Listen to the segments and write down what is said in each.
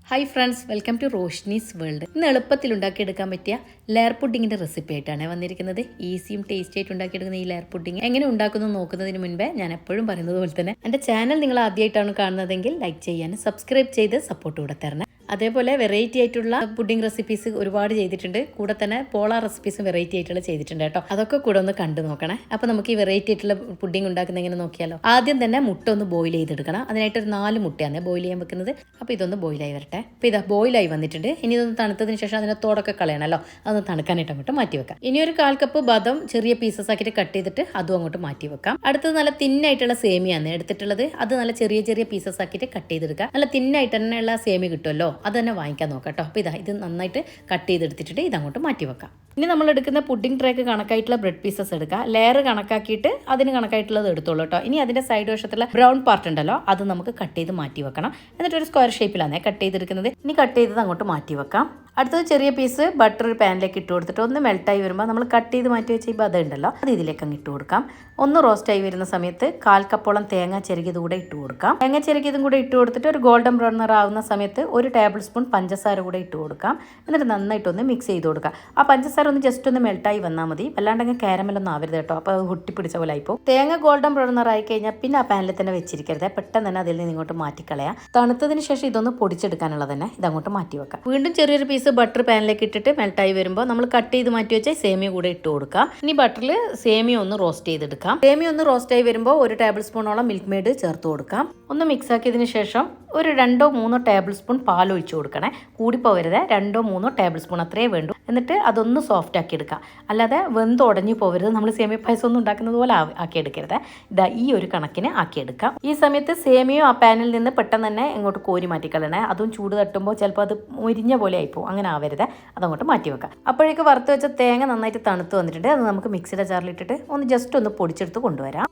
Hi friends, welcome to Roshni's world. ഇന്ന് എളുപ്പത്തിൽ ഉണ്ടാക്കിയെടുക്കാൻ പറ്റിയ ലെയർ പുഡിങ്ങിൻ്റെ റെസിപ്പി ആയിട്ടാണ് വന്നിരിക്കുന്നത്. ഈസിയും ടേസ്റ്റി ആയിട്ട് ഉണ്ടാക്കിയെടുക്കുന്ന ഈ ലെയർ പുഡിങ് എങ്ങനെ ഉണ്ടാക്കുന്നു നോക്കുന്നതിന് മുൻപേ ഞാൻ എപ്പോഴും പറയുന്നത് പോലെ തന്നെ എൻ്റെ ചാനൽ നിങ്ങൾ ആദ്യമായിട്ടാണ് കാണുന്നതെങ്കിൽ ലൈക്ക് ചെയ്യാനും സബ്സ്ക്രൈബ് ചെയ്ത് സപ്പോർട്ട് കൂടെ തരണം. അതേപോലെ വെറൈറ്റി ആയിട്ടുള്ള പുഡിംഗ് റെസിപ്പീസ് ഒരുപാട് ചെയ്തിട്ടുണ്ട്. കൂടെ തന്നെ പോളാർ റെസിപ്പീസും വെറൈറ്റി ആയിട്ടുള്ള ചെയ്തിട്ടുണ്ട് കേട്ടോ. അതൊക്കെ കൂടെ ഒന്ന് കണ്ടു നോക്കണേ. അപ്പോൾ നമുക്ക് ഈ വെറൈറ്റി ആയിട്ടുള്ള പുഡിംഗ് ഉണ്ടാക്കുന്ന എങ്ങനെ നോക്കിയാലോ. ആദ്യം തന്നെ മുട്ട ഒന്ന് ബോയിൽ ചെയ്തെടുക്കണം. അതിനായിട്ട് ഒരു 4 മുട്ടയാണ് ബോയിൽ ചെയ്യാൻ വെക്കുന്നത്. അപ്പോൾ ഇതൊന്ന് ബോയിലായി വരട്ടെ. അപ്പോൾ ഇതാ ബോയിലായി വന്നിട്ടുണ്ട്. ഇനി ഇതൊന്ന് തണുത്തതിന് ശേഷം അതിനെ തോടൊക്കെ കളയണമല്ലോ. അതൊന്ന് തണുക്കാനായിട്ട് അങ്ങോട്ട് മാറ്റി വെക്കാം. ഇനി ഒരു 1/4 കപ്പ് ബദം ചെറിയ പീസസ് ആക്കിയിട്ട് കട്ട് ചെയ്തിട്ട് അതും അങ്ങോട്ട് മാറ്റി വെക്കാം. അടുത്തത് നല്ല തിന്നായിട്ടുള്ള സേമിയാണ് എടുത്തിട്ടുള്ളത്. അത് നല്ല ചെറിയ ചെറിയ പീസസ് ആക്കിയിട്ട് കട്ട് ചെയ്തെടുക്കുക. നല്ല തിന്നായിട്ട് തന്നെയുള്ള സേമി കിട്ടുമല്ലോ, അത് തന്നെ വാങ്ങിക്കാൻ നോക്കാം കേട്ടോ. അപ്പോൾ ഇത് നന്നായിട്ട് കട്ട് ചെയ്തെടുത്തിട്ട് ഇതങ്ങോട്ട് മാറ്റി വെക്കാം. ഇനി നമ്മൾ എടുക്കുന്ന പുഡിംഗ് ട്രേക്ക് കണക്കായിട്ടുള്ള ബ്രെഡ് പീസസ് എടുക്കുക. ലെയർ കണക്കാക്കിയിട്ട് അതിന് കണക്കായിട്ടുള്ളത് എടുത്തോളൂ കേട്ടോ. ഇനി അതിൻ്റെ സൈഡ് വശത്തുള്ള ബ്രൗൺ പാർട്ട് ഉണ്ടല്ലോ, അത് നമുക്ക് കട്ട് ചെയ്ത് മാറ്റി വെക്കണം. എന്നിട്ട് ഒരു സ്ക്വയർ ഷേപ്പിലാണ് കട്ട് ചെയ്തെടുക്കുന്നത്. ഇനി കട്ട് ചെയ്തത് അങ്ങോട്ട് മാറ്റി വെക്കാം. അടുത്തത് ചെറിയ പീസ് ബട്ടർ ഒരു പാനിലേക്ക് ഇട്ട് കൊടുത്തിട്ട് ഒന്ന് മെൽട്ടായി വരുമ്പോൾ നമ്മൾ കട്ട് ചെയ്ത് മാറ്റി വെച്ച ഈ ബദം ഉണ്ടല്ലോ, അത് ഇതിലേക്ക് അങ്ങ് ഇട്ട് കൊടുക്കാം. ഒന്ന് റോസ്റ്റായി വരുന്ന സമയത്ത് 1/4 കപ്പോളം തേങ്ങ ചെറുകിയത് കൂടെ ഇട്ട് കൊടുക്കാം. തേങ്ങ ചെറുകിയതും കൂടെ ഇട്ട് കൊടുത്തിട്ട് ഒരു ഗോൾഡൻ ബ്രൗൺ നിറം ആവുന്ന സമയത്ത് 1 ടേബിൾ സ്പൂൺ പഞ്ചസാര കൂടെ ഇട്ട് കൊടുക്കാം. എന്നിട്ട് നന്നായിട്ടൊന്ന് മിക്സ് ചെയ്ത് കൊടുക്കാം. ആ പഞ്ചസാര ഒന്ന് ജസ്റ്റ് ഒന്ന് മെൽട്ടായി വന്നാൽ മതി. അല്ലാണ്ട് കാരമലൊന്നും ആവരുത് കേട്ടോ. അപ്പോൾ അത് ഒട്ടിപ്പിടിച്ച പോലെ ആയിപ്പോൾ. തേങ്ങ ഗോൾഡൻ ബ്രൗൺ നിറായി കഴിഞ്ഞാൽ പിന്നെ ആ പാനിൽ തന്നെ വെച്ചിരിക്കരുത്. പെട്ടെന്ന് തന്നെ അതിൽ നിന്ന് ഇങ്ങോട്ട് മാറ്റിക്കളയാം. തണുത്തതിന് ശേഷം ഇതൊന്ന് പൊടിച്ചെടുക്കാനുള്ളത് തന്നെ ഇതങ്ങോട്ട് മാറ്റി വെക്കാം. വീണ്ടും ചെറിയൊരു പീസ് ബട്ടർ പാനിലേക്ക് ഇട്ടിട്ട് മെൽട്ടായി വരുമ്പോൾ നമ്മൾ കട്ട് ചെയ്ത് മാറ്റി വെച്ചാൽ സേമിയ കൂടെ ഇട്ട് കൊടുക്കാം. ഇനി ബട്ടറിൽ സേമിയ ഒന്ന് റോസ്റ്റ് ചെയ്തെടുക്കാം. സേമിയ ഒന്ന് റോസ്റ്റായി വരുമ്പോൾ 1 ടേബിൾ സ്പൂണോളം മിൽക്ക് മെയ്ഡ് ചേർത്ത് കൊടുക്കാം. ഒന്ന് മിക്സ് ആക്കിയതിന് ശേഷം ഒരു 2-3 ടേബിൾ സ്പൂൺ പാൽ ഒഴിച്ചു കൊടുക്കണേ. കൂടിപ്പോവരുത്, 2-3 ടേബിൾ സ്പൂൺ അത്രേ വേണ്ടു. എന്നിട്ട് അതൊന്ന് സോഫ്റ്റ് ആക്കി എടുക്കാം. അല്ലാതെ വെന്ത് ഉടഞ്ഞു പോകരുത്. നമ്മൾ സേമിയ പായസം ഒന്നും ഉണ്ടാക്കുന്നത് പോലെ ആക്കിയെടുക്കരുത്. ഇതാ ഈ ഒരു കണക്കിന് ആക്കിയെടുക്കാം. ഈ സമയത്ത് സേമിയോ ആ പാനിൽ നിന്ന് പെട്ടെന്ന് തന്നെ ഇങ്ങോട്ട് കോരി മാറ്റിക്കളണേ. അതും ചൂട് തട്ടുമ്പോൾ ചിലപ്പോൾ അത് മുരിഞ്ഞ പോലെ ആയിപ്പോവും. അങ്ങനെ ആവരുത്. അതങ്ങോട്ട് മാറ്റി വെക്കാം. അപ്പോഴേക്ക് വറുത്ത് വെച്ച തേങ്ങ നന്നായിട്ട് തണുത്ത് വന്നിട്ടുണ്ട്. അത് നമുക്ക് മിക്സിയുടെ ജാറിലിട്ടിട്ട് ഒന്ന് ജസ്റ്റ് ഒന്ന് പൊടിച്ചെടുത്ത് കൊണ്ടുവരാം.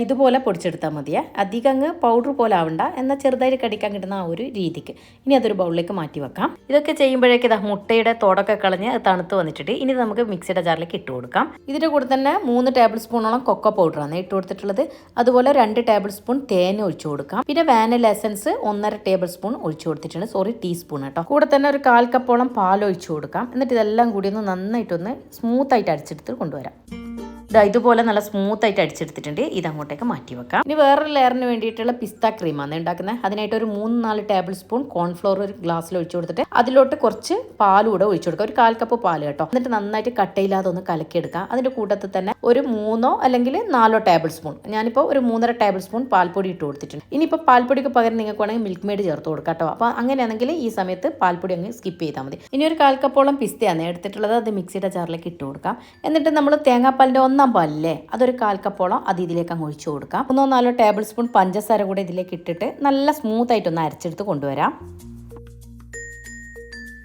ഇതുപോലെ പൊടിച്ചെടുത്താൽ മതിയേ. അധികം അങ്ങ് പൗഡർ പോലെ ആവണ്ട, എന്നാൽ ചെറുതായിട്ട് കടിക്കാൻ കിട്ടുന്ന ആ ഒരു രീതിക്ക്. ഇനി അതൊരു ബൗളിലേക്ക് മാറ്റി വെക്കാം. ഇതൊക്കെ ചെയ്യുമ്പോഴേക്ക് ഇതാ മുട്ടയുടെ തോടൊക്കെ കളഞ്ഞ് തണുത്ത് വന്നിട്ടുണ്ട്. ഇനി നമുക്ക് മിക്സിയുടെ ജാറിലേക്ക് ഇട്ട് കൊടുക്കാം. ഇതിൻ്റെ കൂടെ തന്നെ 3 ടേബിൾ സ്പൂണോളം കൊക്കോ പൗഡറാണ് ഇട്ട് കൊടുത്തിട്ടുള്ളത്. അതുപോലെ 2 ടേബിൾ സ്പൂൺ തേൻ ഒഴിച്ചു കൊടുക്കാം. പിന്നെ വാനില എസൻസ് 1.5 ടേബിൾ സ്പൂൺ ഒഴിച്ചു കൊടുത്തിട്ടുണ്ട്. ടീസ്പൂൺ കേട്ടോ. കൂടെ തന്നെ ഒരു 1/4 കപ്പോളം പാൽ ഒഴിച്ചു കൊടുക്കാം. എന്നിട്ട് ഇതെല്ലാം കൂടി ഒന്ന് നന്നായിട്ടൊന്ന് സ്മൂത്തായിട്ട് അടിച്ചെടുത്ത് കൊണ്ടുവരാം. ഇതുപോലെ നല്ല സ്മൂത്ത് ആയിട്ട് അടിച്ചെടുത്തിട്ടുണ്ട്. ഇതങ്ങോട്ടേക്ക് മാറ്റി വെക്കാം. ഇനി വേറൊരു ലെയറിന് വേണ്ടിയിട്ടുള്ള പിസ്ത ക്രീമാണ് ഉണ്ടാക്കുന്നത്. അതിനായിട്ട് ഒരു 3-4 ടേബിൾ സ്പൂൺ കോൺഫ്ലോർ ഒരു ഗ്ലാസ്സിൽ ഒഴിച്ചു കൊടുത്തിട്ട് അതിലോട്ട് കുറച്ച് പാൽ കൂടെ ഒഴിച്ചു കൊടുക്കുക. ഒരു 1/4 കപ്പ് പാൽ കേട്ടോ. എന്നിട്ട് നന്നായിട്ട് കട്ടയില്ലാതെ ഒന്ന് കലക്കിയെടുക്കാം. അതിൻ്റെ കൂട്ടത്തിൽ തന്നെ ഒരു 3 അല്ലെങ്കിൽ 4 ടേബിൾ സ്പൂൺ, ഞാനിപ്പോൾ ഒരു 3.5 ടേബിൾ സ്പൂൺ പാൽപ്പൊടി ഇട്ട് കൊടുത്തിട്ടുണ്ട്. ഇനിയിപ്പോൾ പാൽപ്പൊടിക്ക് പകരം നിങ്ങൾക്ക് വേണമെങ്കിൽ മിൽക്ക് മെയ്ഡ് ചേർത്ത് കൊടുക്കാം കേട്ടോ. അപ്പോൾ അങ്ങനെയാണെങ്കിൽ ഈ സമയത്ത് പാൽപ്പൊടി അങ്ങ് സ്കിപ്പ് ചെയ്താൽ മതി. ഇനി ഒരു 1/4 കപ്പോളം പിസ്തയാണ് എടുത്തിട്ടുള്ളത്. അത് മിക്സിയുടെ ജാറിലേക്ക് ഇട്ട് കൊടുക്കാം. എന്നിട്ട് നമ്മൾ തേങ്ങാപ്പാലിൻ്റെ 1 പാലില്ലേ, അതൊരു 1/4 കപ്പോളം അത് ഇതിലേക്ക് അങ്ങ് ഒഴിച്ചു കൊടുക്കാം. 3-4 ടേബിൾ സ്പൂൺ പഞ്ചസാര കൂടെ ഇതിലേക്ക് ഇട്ടിട്ട് നല്ല സ്മൂത്ത് ആയിട്ടൊന്ന് അരച്ചെടുത്ത് കൊണ്ടുവരാം.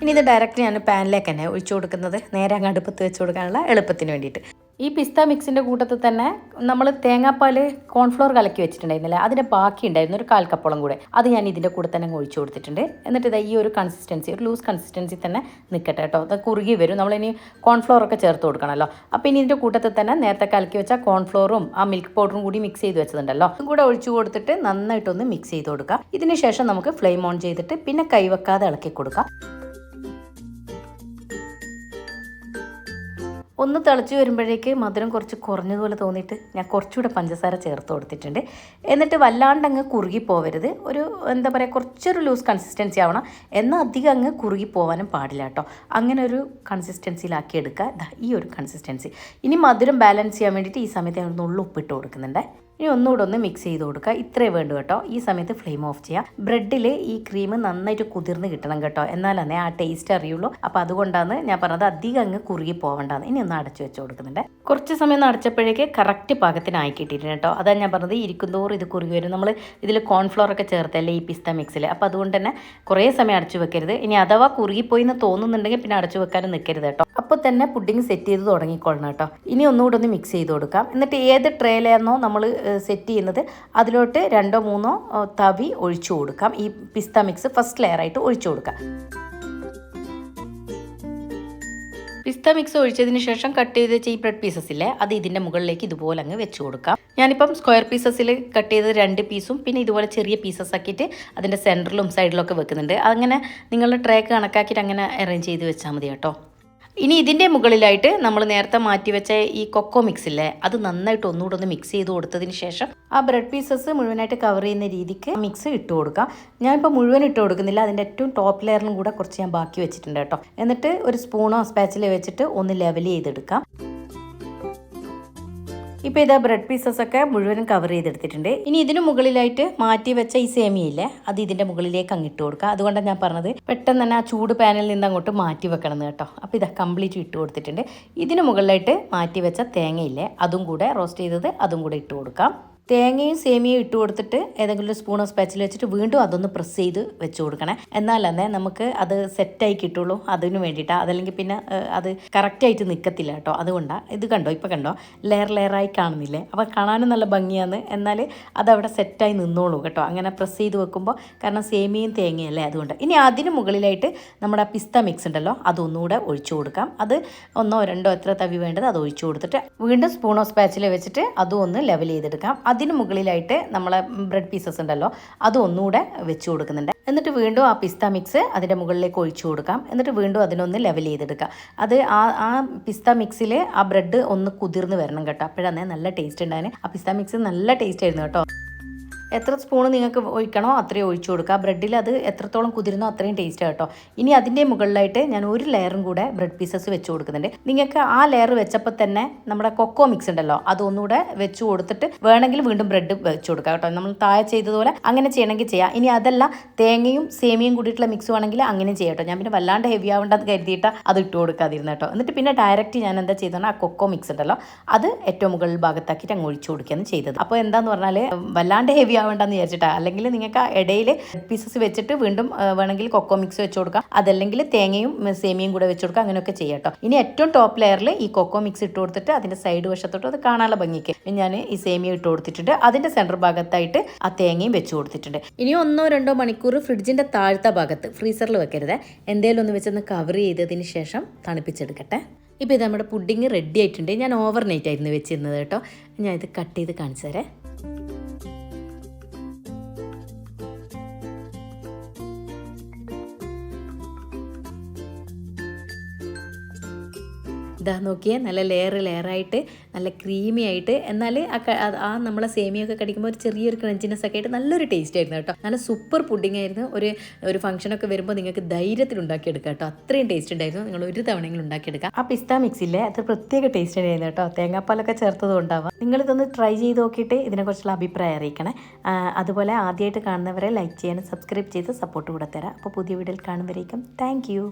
ഇനി ഇത് ഡയറക്റ്റ് ഞാൻ പാനിലേക്ക് തന്നെ ഒഴിച്ചു കൊടുക്കുന്നത്, നേരെ അങ്ങ് അടുപ്പത്ത് വെച്ച് കൊടുക്കാനുള്ള എളുപ്പത്തിന് വേണ്ടിയിട്ട്. ഈ പിസ്ത മിക്സിൻ്റെ കൂട്ടത്തിൽ തന്നെ നമ്മൾ തേങ്ങാപ്പാൽ കോൺഫ്ലോർ കലക്കി വെച്ചിട്ടുണ്ടായിരുന്നില്ല, അതിൻ്റെ ബാക്കി ഉണ്ടായിരുന്നു ഒരു 1/4 കപ്പോളം കൂടെ. അത് ഞാൻ ഇതിൻ്റെ കൂടെ തന്നെ ഒഴിച്ചു കൊടുത്തിട്ടുണ്ട്. എന്നിട്ട് ഇതാ ഈ ഒരു കൺസിസ്റ്റൻസി, ഒരു ലൂസ് കൺസിസ്റ്റൻസി തന്നെ നിൽക്കട്ടെ കേട്ടോ. അത് കുറുകി വരും. നമ്മളിനി കോൺഫ്ലോർ ഒക്കെ ചേർത്ത് കൊടുക്കണമല്ലോ. അപ്പോൾ ഇനി ഇതിൻ്റെ കൂട്ടത്തിൽ തന്നെ നേരത്തെ കലക്കി വെച്ച കോൺഫ്ലോറും ആ മിൽക്ക് പൗഡറും കൂടി മിക്സ് ചെയ്ത് വെച്ചതുണ്ടല്ലോ, അതും കൂടെ ഒഴിച്ചു കൊടുത്തിട്ട് നന്നായിട്ടൊന്ന് മിക്സ് ചെയ്ത് കൊടുക്കുക. ഇതിന് ശേഷം നമുക്ക് ഫ്ലെയിം ഓൺ ചെയ്തിട്ട് പിന്നെ കൈവെക്കാതെ ഇളക്കി കൊടുക്കാം. ഒന്ന് തിളച്ച് വരുമ്പോഴേക്ക് മധുരം കുറച്ച് കുറഞ്ഞതുപോലെ തോന്നിയിട്ട് ഞാൻ കുറച്ചുകൂടെ പഞ്ചസാര ചേർത്ത് കൊടുത്തിട്ടുണ്ട്. എന്നിട്ട് വല്ലാണ്ട് അങ്ങ് കുറുകി പോവരുത്. ഒരു എന്താ പറയുക, കുറച്ചൊരു ലൂസ് കൺസിസ്റ്റൻസി ആവണം. എന്നാൽ അധികം അങ്ങ് കുറുകി പോകാനും പാടില്ല കേട്ടോ. അങ്ങനെ ഒരു കൺസിസ്റ്റൻസിയിലാക്കി എടുക്കുക. ഈ ഒരു കൺസിസ്റ്റൻസി. ഇനി മധുരം ബാലൻസ് ചെയ്യാൻ വേണ്ടിയിട്ട് ഈ സമയത്ത് ഞാൻ ഒന്ന് ഉപ്പിട്ട് കൊടുക്കുന്നുണ്ട്. ഇനി ഒന്നുകൂടെ ഒന്ന് മിക്സ് ചെയ്ത് കൊടുക്കുക. ഇത്രേ വേണ്ടു കേട്ടോ. ഈ സമയത്ത് ഫ്ലെയിം ഓഫ് ചെയ്യാം. ബ്രെഡിൽ ഈ ക്രീം നന്നായിട്ട് കുതിർന്ന് കിട്ടണം കേട്ടോ, എന്നാലേ ആ ടേസ്റ്റ് അറിയുള്ളൂ. അപ്പോൾ അതുകൊണ്ടാണ് ഞാൻ പറഞ്ഞത് അധികം അങ്ങ് കുറുകി പോകണ്ടാന്ന്. ഇനി ഒന്ന് അടച്ചു വെച്ച് കൊടുക്കുന്നുണ്ട്. കുറച്ച് സമയം ഒന്ന് അടച്ചപ്പോഴേക്ക് കറക്റ്റ് പാകത്തിനായി കിട്ടിയിട്ടുണ്ട് കേട്ടോ. അതാണ് ഞാൻ പറഞ്ഞത്, ഇരിക്കുന്തോറും ഇത് കുറുകി വരും. നമ്മൾ ഇതിൽ കോൺഫ്ലോർ ഒക്കെ ചേർത്തല്ലേ ഈ പിസ്ത മിക്സിൽ. അപ്പോൾ അതുകൊണ്ട് തന്നെ കുറേ സമയം അടച്ചു വെക്കരുത്. ഇനി അഥവാ കുറുകിപ്പോയി എന്ന് തോന്നുന്നുണ്ടെങ്കിൽ പിന്നെ അടച്ചു വെക്കാനും നിൽക്കരുത് കേട്ടോ. അപ്പോൾ തന്നെ പുഡിങ് സെറ്റ് ചെയ്ത് തുടങ്ങിക്കൊള്ളണം കേട്ടോ. ഇനി ഒന്നുകൂടെ ഒന്ന് മിക്സ് ചെയ്ത് കൊടുക്കാം. എന്നിട്ട് ഏത് ട്രേയിലായിരുന്നോ നമ്മൾ സെറ്റ് ചെയ്യുന്നത് അതിലോട്ട് 2-3 തവി ഒഴിച്ചു കൊടുക്കാം. ഈ പിസ്ത മിക്സ് ഫസ്റ്റ് ലെയറായിട്ട് ഒഴിച്ചു കൊടുക്കാം. പിസ്ത മിക്സ് ഒഴിച്ചതിന് ശേഷം കട്ട് ചെയ്ത് വെച്ച ഈ ബ്രെഡ് പീസസ് ഇല്ലേ, അത് ഇതിൻ്റെ മുകളിലേക്ക് ഇതുപോലെ അങ്ങ് വെച്ച് കൊടുക്കാം. ഞാനിപ്പം സ്ക്വയർ പീസസിൽ കട്ട് ചെയ്ത് 2 പീസും പിന്നെ ഇതുപോലെ ചെറിയ പീസസ് ആക്കിയിട്ട് അതിൻ്റെ സെൻറ്ററിലും സൈഡിലൊക്കെ വെക്കുന്നുണ്ട്. അങ്ങനെ നിങ്ങളുടെ ട്രേക്ക് കണക്കാക്കിയിട്ട് അങ്ങനെ അറേഞ്ച് ചെയ്ത് വെച്ചാൽ മതി കേട്ടോ. ഇനി ഇതിൻ്റെ മുകളിലായിട്ട് നമ്മൾ നേരത്തെ മാറ്റി വെച്ച ഈ കൊക്കോ മിക്സ് ഇല്ലേ, അത് നന്നായിട്ട് ഒന്നുകൂടെ ഒന്ന് മിക്സ് ചെയ്ത് കൊടുത്തതിന് ശേഷം ആ ബ്രെഡ് പീസസ് മുഴുവനായിട്ട് കവർ ചെയ്യുന്ന രീതിക്ക് മിക്സ് ഇട്ട് കൊടുക്കാം. ഞാനിപ്പോൾ മുഴുവൻ ഇട്ട് കൊടുക്കുന്നില്ല, അതിൻ്റെ ഏറ്റവും ടോപ്പ് ലെയറിലും കൂടെ കുറച്ച് ഞാൻ ബാക്കി വെച്ചിട്ടുണ്ട് കേട്ടോ. എന്നിട്ട് ഒരു സ്പൂണോ സ്പാച്ചിലോ വെച്ചിട്ട് ഒന്ന് ലെവൽ ചെയ്തെടുക്കാം. ഇപ്പോൾ ഇതാ ബ്രെഡ് പീസസ് ഒക്കെ മുഴുവനും കവർ ചെയ്തെടുത്തിട്ടുണ്ട്. ഇനി ഇതിന് മുകളിലായിട്ട് മാറ്റി വെച്ച ഈ സേമിയയില്ലേ, അത് ഇതിൻ്റെ മുകളിലേക്ക് അങ്ങ് ഇട്ട് കൊടുക്കുക. അതുകൊണ്ടാണ് ഞാൻ പറഞ്ഞത് പെട്ടെന്ന് തന്നെ ആ ചൂട് പാനിൽ നിന്ന് അങ്ങോട്ട് മാറ്റി വെക്കണം എന്ന് കേട്ടോ. അപ്പോൾ ഇതാ കംപ്ലീറ്റ് ഇട്ട് കൊടുത്തിട്ടുണ്ട്. ഇതിന് മുകളിലായിട്ട് മാറ്റി വെച്ച തേങ്ങയില്ലേ, അതും കൂടെ റോസ്റ്റ് ചെയ്തത് അതും കൂടെ ഇട്ട് കൊടുക്കാം. തേങ്ങയും സേമിയയും ഇട്ട് കൊടുത്തിട്ട് ഏതെങ്കിലും ഒരു സ്പൂണോ സ്പാച്ചിൽ വെച്ചിട്ട് വീണ്ടും അതൊന്ന് പ്രസ് ചെയ്ത് വെച്ച് കൊടുക്കണേ. എന്നാലേ നമുക്ക് അത് സെറ്റായി കിട്ടുള്ളൂ. അതിന് വേണ്ടിയിട്ടാണ്, അതല്ലെങ്കിൽ പിന്നെ അത് കറക്റ്റായിട്ട് നിൽക്കത്തില്ല കേട്ടോ. അതുകൊണ്ടാണ്. ഇത് കണ്ടോ, ഇപ്പോൾ കണ്ടോ ലെയറായി കാണുന്നില്ലേ? അപ്പോൾ കാണാനും നല്ല ഭംഗിയാണ്, എന്നാൽ അതവിടെ സെറ്റായി നിന്നോളൂ കേട്ടോ. അങ്ങനെ പ്രസ് ചെയ്ത് വെക്കുമ്പോൾ, കാരണം സേമിയയും തേങ്ങയല്ലേ, അതുകൊണ്ട്. ഇനി അതിന് മുകളിലായിട്ട് നമ്മുടെ പിസ്ത മിക്സ് ഉണ്ടല്ലോ, അതൊന്നുകൂടെ ഒഴിച്ചു കൊടുക്കാം. അത് 1 2 എത്ര തവി വേണ്ടത് അത് ഒഴിച്ചു കൊടുത്തിട്ട് വീണ്ടും സ്പൂണോ സ്പാച്ചിൽ വെച്ചിട്ട് അതും ഒന്ന് ലെവൽ ചെയ്തെടുക്കാം. അതിന് മുകളിലായിട്ട് നമ്മളെ ബ്രെഡ് പീസസ് ഉണ്ടല്ലോ, അത് ഒന്നുകൂടെ വെച്ച് കൊടുക്കുന്നുണ്ട്. എന്നിട്ട് വീണ്ടും ആ പിസ്ത മിക്സ് അതിൻ്റെ മുകളിലേക്ക് ഒഴിച്ചു കൊടുക്കാം. എന്നിട്ട് വീണ്ടും അതിനൊന്ന് ലെവൽ ചെയ്തെടുക്കാം. അത് ആ പിസ്ത മിക്സിൽ ആ ബ്രെഡ് ഒന്ന് കുതിർന്ന് വരണം കേട്ടോ. അപ്പോഴാണ് നല്ല ടേസ്റ്റ് ഉണ്ടായിരുന്നു. ആ പിസ്ത മിക്സ് നല്ല ടേസ്റ്റ് ആയിരുന്നു കേട്ടോ. എത്ര സ്പൂൺ നിങ്ങൾക്ക് ഒഴിക്കണോ അത്രയും ഒഴിച്ചു കൊടുക്കുക. ബ്രെഡിൽ അത് എത്രത്തോളം കുതിരുന്നോ അത്രയും ടേസ്റ്റ് കേട്ടോ. ഇനി അതിൻ്റെ മുകളിലായിട്ട് ഞാൻ ഒരു ലെയറും കൂടെ ബ്രെഡ് പീസസ് വെച്ച് കൊടുക്കുന്നുണ്ട്. നിങ്ങൾക്ക് ആ ലെയർ വെച്ചപ്പോൾ തന്നെ നമ്മുടെ കൊക്കോ മിക്സ് ഉണ്ടല്ലോ, അതൊന്നുകൂടെ വെച്ച് കൊടുത്തിട്ട് വേണമെങ്കിൽ വീണ്ടും ബ്രെഡ് വെച്ച് കൊടുക്കുക കേട്ടോ. നമ്മൾ താഴെ ചെയ്തതുപോലെ അങ്ങനെ ചെയ്യണമെങ്കിൽ ചെയ്യാം. ഇനി അതല്ല തേങ്ങയും സേമിയയും കൂടിയിട്ടുള്ള മിക്സ് വേണമെങ്കിൽ അങ്ങനെ ചെയ്യാം കേട്ടോ. ഞാൻ പിന്നെ വല്ലാണ്ട് ഹെവി ആവേണ്ടെന്ന് കരുതിയിട്ട് അത് ഇട്ട് കൊടുക്കാതിരുന്നു കേട്ടോ. എന്നിട്ട് പിന്നെ ഡയറക്റ്റ് ഞാൻ എന്താ ചെയ്തത്, ആ കൊക്കോ മിക്സ് ഉണ്ടല്ലോ അത് ഏറ്റവും മുകളിൽ ഭാഗത്താക്കിയിട്ട് അങ്ങ് ഒഴിച്ചു കൊടുക്കുകയാണ് ചെയ്തത്. അപ്പോൾ എന്താന്ന് പറഞ്ഞാൽ വല്ലാണ്ട് ഹെവി ആവേണ്ടെന്ന് വിചാരിച്ചിട്ടാണ്. അല്ലെങ്കിൽ നിങ്ങൾക്ക് ആ ഇടയിൽ പീസസ് വെച്ചിട്ട് വീണ്ടും വേണമെങ്കിൽ കൊക്കോ മിക്സ് വെച്ച് കൊടുക്കാം, അതല്ലെങ്കിൽ തേങ്ങയും സേമിയയും കൂടെ വെച്ച് കൊടുക്കാം. അങ്ങനെയൊക്കെ ചെയ്യാം കേട്ടോ. ഇനി ഏറ്റവും ടോപ്പ് ലെയറിൽ ഈ കൊക്കോ മിക്സ് ഇട്ട് കൊടുത്തിട്ട് അതിൻ്റെ സൈഡ് വശത്തോട്ട് അത് കാണാനുള്ള ഭംഗിക്ക് ഞാൻ ഈ സേമിയ ഇട്ട് കൊടുത്തിട്ടുണ്ട്. അതിൻ്റെ സെൻറ്റർ ഭാഗത്തായിട്ട് ആ തേങ്ങയും വെച്ച് കൊടുത്തിട്ടുണ്ട്. ഇനി 1 2 മണിക്കൂർ ഫ്രിഡ്ജിൻ്റെ താഴത്തെ ഭാഗത്ത് ഫ്രീസറിൽ വെക്കരുത്, എന്തേലും ഒന്ന് വെച്ചൊന്ന് കവർ ചെയ്തതിന് ശേഷം തണുപ്പിച്ചെടുക്കട്ടെ. ഇപ്പോൾ ഇത് നമ്മുടെ പുഡിങ് റെഡി ആയിട്ടുണ്ട്. ഞാൻ ഓവർനൈറ്റ് ആയിരുന്നു വെച്ചിരുന്നത് കേട്ടോ. ഞാൻ ഇത് കട്ട് ചെയ്ത് കാണിച്ചു തരാം. ഇതാ നോക്കിയേ, നല്ല ലെയറായിട്ട് നല്ല ക്രീമി ആയിട്ട്, എന്നാൽ ആ നമ്മളെ സേമിയൊക്കെ കടിക്കുമ്പോൾ ഒരു ചെറിയൊരു ക്രഞ്ചിനെസ് ഒക്കെ ആയിട്ട് നല്ലൊരു ടേസ്റ്റ് ആയിരുന്നു കേട്ടോ. നല്ല സൂപ്പർ പുഡിംഗ് ആയിരുന്നു. ഒരു ഫംഗ്ഷനൊക്കെ വരുമ്പോൾ നിങ്ങൾക്ക് ധൈര്യത്തിൽ ഉണ്ടാക്കിയെടുക്കാം കേട്ടോ. അത്രയും ടേസ്റ്റ് ഉണ്ടായിരുന്നു. നിങ്ങൾ ഒരു തവണയെങ്കിലും ഉണ്ടാക്കിയെടുക്കാം. ആ പിസ്ത മിക്സില്ലേ, അത് പ്രത്യേക ടേസ്റ്റ് ആയിരുന്നു കേട്ടോ. തേങ്ങാപ്പാലൊക്കെ ചേർത്തതും ഉണ്ടാവാം. നിങ്ങളിതൊന്ന് ട്രൈ ചെയ്ത് നോക്കിയിട്ട് ഇതിനെക്കുറിച്ചുള്ള അഭിപ്രായം അറിയിക്കണേ. അതുപോലെ ആദ്യമായിട്ട് കാണുന്നവരെ ലൈക്ക് ചെയ്യാനും സബ്സ്ക്രൈബ് ചെയ്ത് സപ്പോർട്ട് കൂടെ തരാം. അപ്പോൾ പുതിയ വീഡിയോയിൽ കാണുമ്പോഴേക്കും താങ്ക് യു.